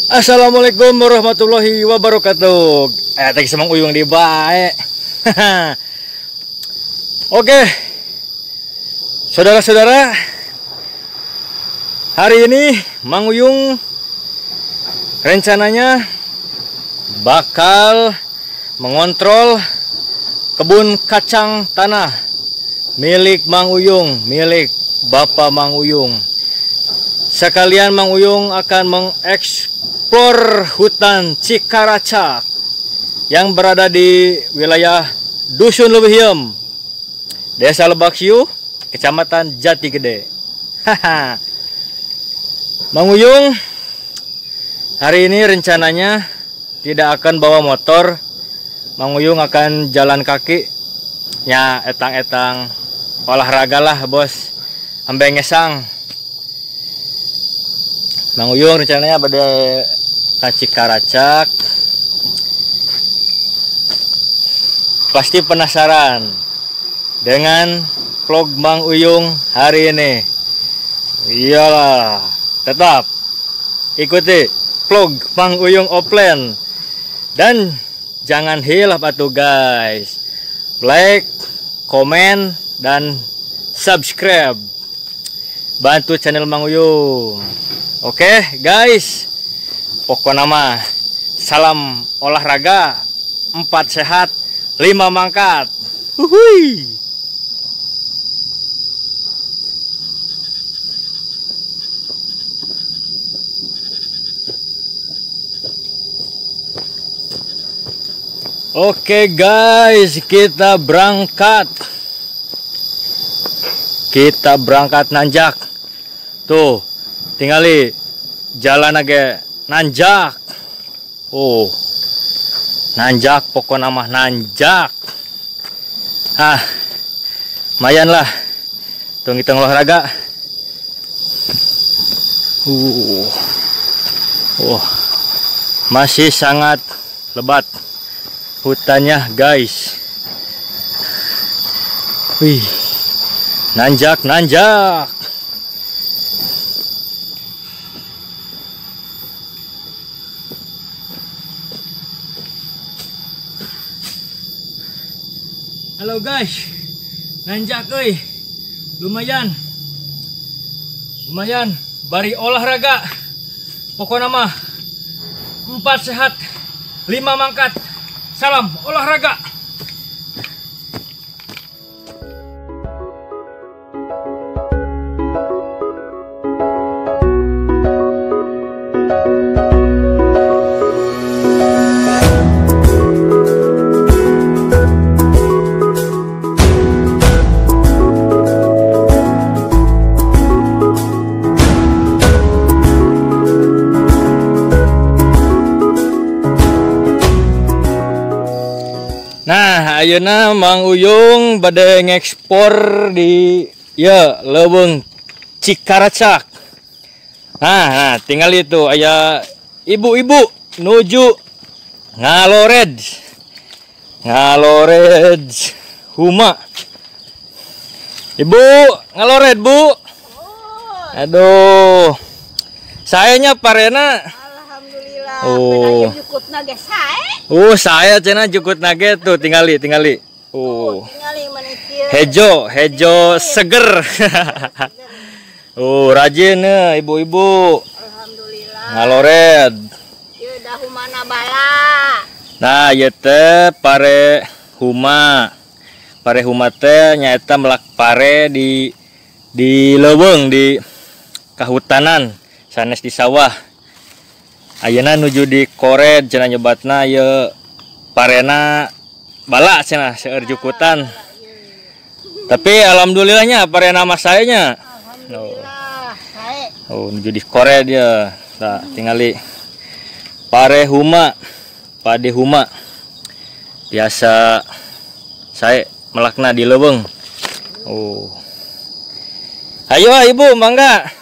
Assalamualaikum warahmatullahi wabarakatuh. Tadi semang uyung di bae. Oke, saudara-saudara, hari ini Mang Uyung rencananya bakal mengontrol kebun kacang tanah milik Mang Uyung, milik Bapak Mang Uyung. Sekalian Mang Uyung akan mengeksplor hutan Cikaracak yang berada di wilayah Dusun Leuwihiem, Desa Lebak Siu, Kecamatan Jati Gede. Mang Uyung hari ini rencananya tidak akan bawa motor. Mang Uyung akan jalan kaki. Ya, etang-etang olahraga lah, bos. Ambe ngesang. Mang Uyung rencananya pada Cikaracak. Pasti penasaran dengan vlog Mang Uyung hari ini. Iyalah, tetap ikuti vlog Mang Uyung offline. Dan jangan hilaf atuh guys. Like, komen, dan subscribe. Bantu channel Mang Uyung. Oke guys, pokoknya mah salam olahraga, 4 sehat, 5 mangkat. Huhui. Oke guys, kita berangkat. Kita berangkat nanjak. Tuh, tinggali jalan aja nanjak. Oh, nanjak pokoknya mah nanjak. Lumayan lah. Hitung-hitung olahraga. Masih sangat lebat hutannya guys. Wih, nanjak. Halo guys, nanjak euy. Lumayan bari olahraga. Pokoknya mah 4 sehat, 5 mangkat. Salam olahraga. Nah, ayeuna Mang Uyung bade ngekspor di leuweung Cikaracak. Nah, tinggal itu aya ibu-ibu nuju ngalored huma. Ibu, ngalored, Bu. Aduh. Sayanya parena. Alhamdulillah. Oh. Jukutna ge sae. Saya cenah jukut nage tuh tinggali. Tinggali Hejo seger. Rajin ibu-ibu. Alhamdulillah. Ngalored. Ieu dahu mana bala. Nah, ieu teh pare huma. Pare huma teh nyaeta melak pare di leuweung di kahutanan sanes di sawah. Ayeuna nuju di kored cenah nyobatna ieu parena bala cenah seueur jukutan. Tapi alhamdulillahnya parena mas sayanya. Alhamdulillah. Sae. Nuju di kored ya. Tah, tingali pare huma, pade huma. Biasa saya melakna di leuweung. Ayo Ibu, mangga.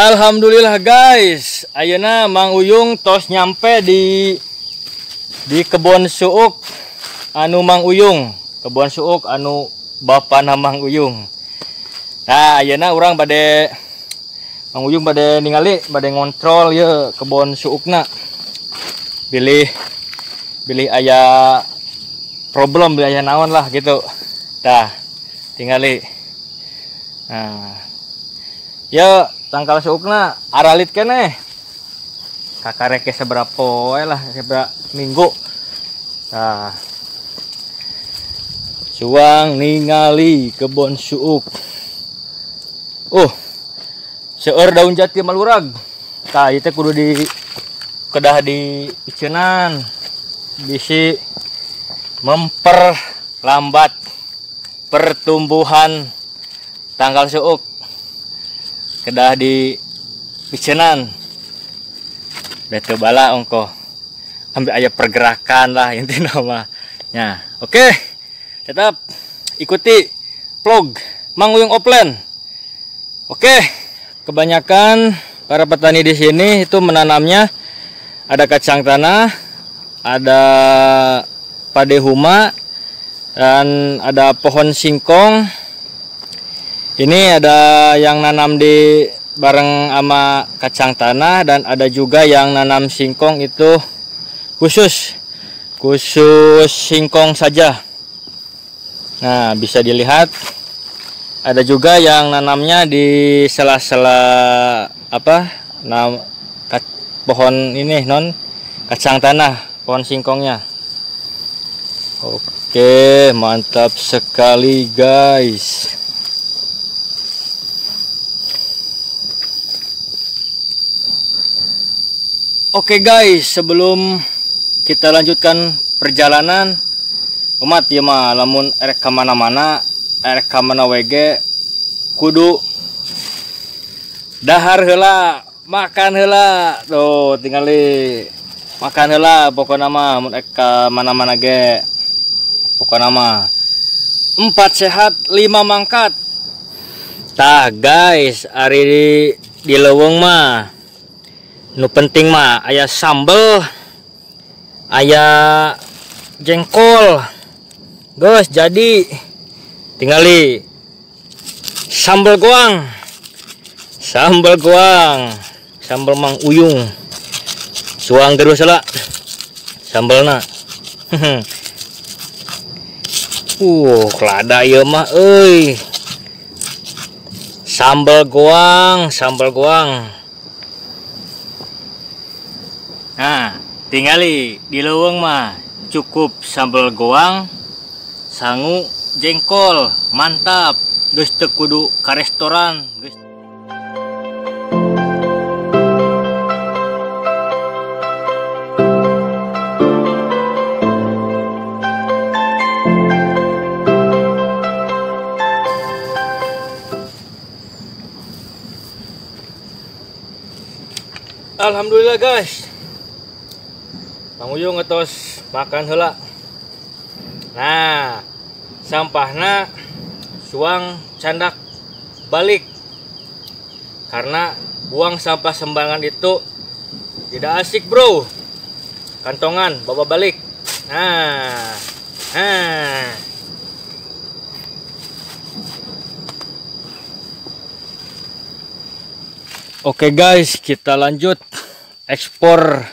Alhamdulillah guys, ayeuna Mang Uyung tos nyampe di kebon suuk anu Mang Uyung, kebon suuk anu bapana Mang Uyung. Nah, ayeuna urang bade Mang Uyung bade ningali, bade ngontrol ye kebon suukna. Bilih aya problem, bilih aya naon lah gitu. Tah, tingali. Nah, ya tangkal suukna aralit keneh. Kakareke seberapa we lah, seberapa minggu. Nah, suang ningali kebon suuk. Seueur daun jati malurag. Tah ieu teh kudu di kedah di piceunan. Bisi memperlambat pertumbuhan tangkal suuk. Kedah di piceunan. Bete bala ongko. Ambil aya pergerakan lah intina mah. Nya, oke. Tetap ikuti vlog Mang Uyung Offline. Oke, kebanyakan para petani di sini itu menanamnya ada kacang tanah, ada pade huma, dan ada pohon singkong. Ini ada yang nanam di bareng sama kacang tanah, dan ada juga yang nanam singkong itu khusus singkong saja. Nah, bisa dilihat ada juga yang nanamnya di sela-sela pohon ini kacang tanah, pohon singkongnya. Oke, mantap sekali guys. Oke guys, sebelum kita lanjutkan perjalanan, umat ya mah lamun erek ka mana-mana, erek ka mana wege kudu dahar heula, makan heula. Tuh, tingali makan heula pokona mah mun erek ka mana-mana ge. Pokona mah 4 sehat 5 mangkat. Tah guys, ari di leuweung mah nu penting mah aya sambel, aya jengkol. Guys, jadi tingali sambal goang, sambal Mang Uyung. Suang terus lah sambalna. Kelada ieu mah euy. Sambal goang. Nah, tingali di leuweung mah cukup sambal goang, sangu jengkol, mantap. Geus teu kudu ka restoran, geus. Alhamdulillah guys, Mang Uyung ngetos makan heula. Nah, sampahna suang candak balik, karena buang sampah sembarangan itu tidak asik bro. Kantongan bawa balik. Nah. Oke guys, kita lanjut ekspor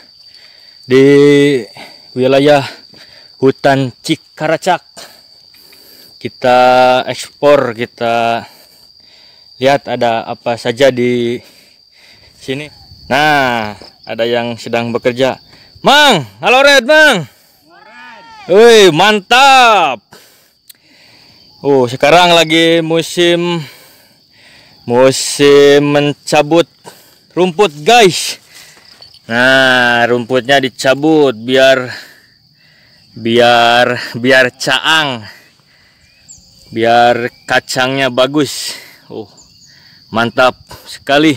di wilayah hutan Cikaracak. Kita ekspor, kita lihat ada apa saja di sini. Nah, ada yang sedang bekerja. Mang, halo Red, Mang. Wih, mantap. Sekarang lagi musim mencabut rumput guys. Nah, rumputnya dicabut biar caang, biar kacangnya bagus. Mantap sekali.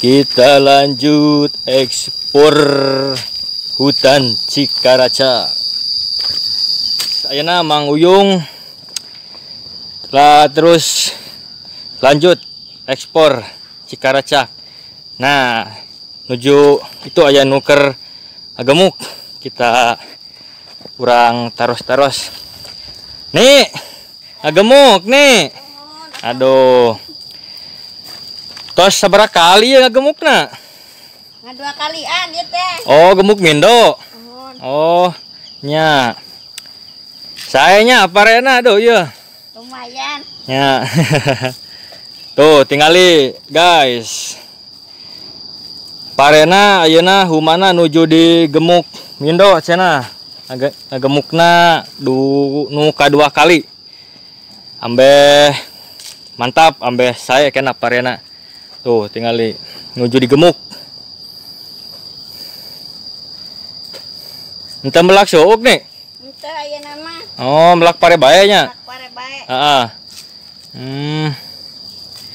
Kita lanjut ekspor hutan Cikaraca. Saya Mang Uyung lah terus lanjut ekspor Cikaraca. Nah, menuju itu aya nuker gemuk. Kita kurang taros-taros. Nih, gemuk nih. Aduh. Tos sabaraha kali ya gemukna? Ngadua kalian ieu teh. Oh, gemuk mindo. Oh, nya. Sayanya parena aduh ieu. Lumayan. Ya. Tuh, tingali guys. Parena ayeuna humana nuju di gemuk mindo cenah. Gemukna nu kadua kali. Ambe mantap ambe saya kena parena. Tuh, tingali nuju di gemuk. Ente melak suuk nih. Ente ayeuna mah. Oh, melak pare bae nya. Melak pare bae. Heeh.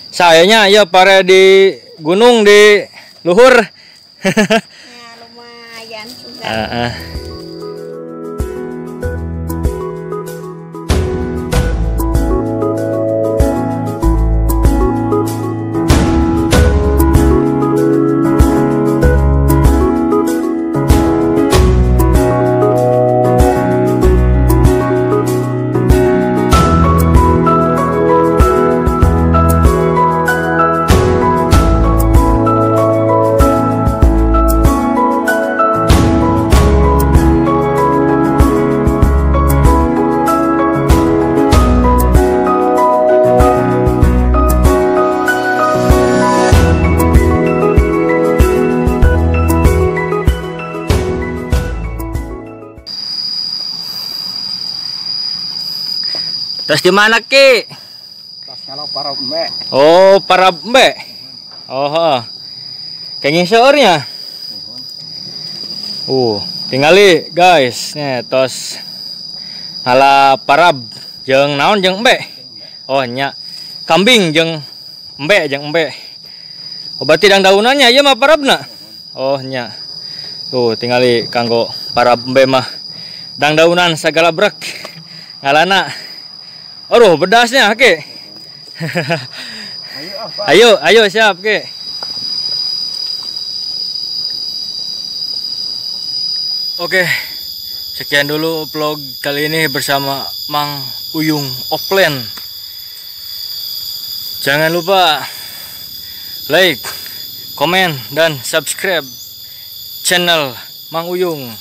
Sayanya ya pare di gunung di luhur. Ya lumayan juga. Heeh. Terus di mana Ki? Tas kalau para mbak. Oh, para mbak. Oh, kayak ngisornya. Tingali guys, nih tos ala parab jeung naon jeung mbak. Oh nya kambing jeung mbak jeung mbak. Oh berarti dang daunannya ieu mah parabna. Oh nya. Tuh tingali kanggo parab mbak mah dang daunan sagala brek. Ngalana. Aduh, pedasnya, Ki. Ayo, siap, Ki. Oke, sekian dulu vlog kali ini bersama Mang Uyung Offline. Jangan lupa like, komen, dan subscribe channel Mang Uyung.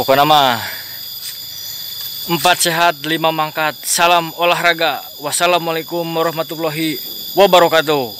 Pokoknya mah 4 sehat 5 mangkat. Salam olahraga. Wassalamualaikum warahmatullahi wabarakatuh.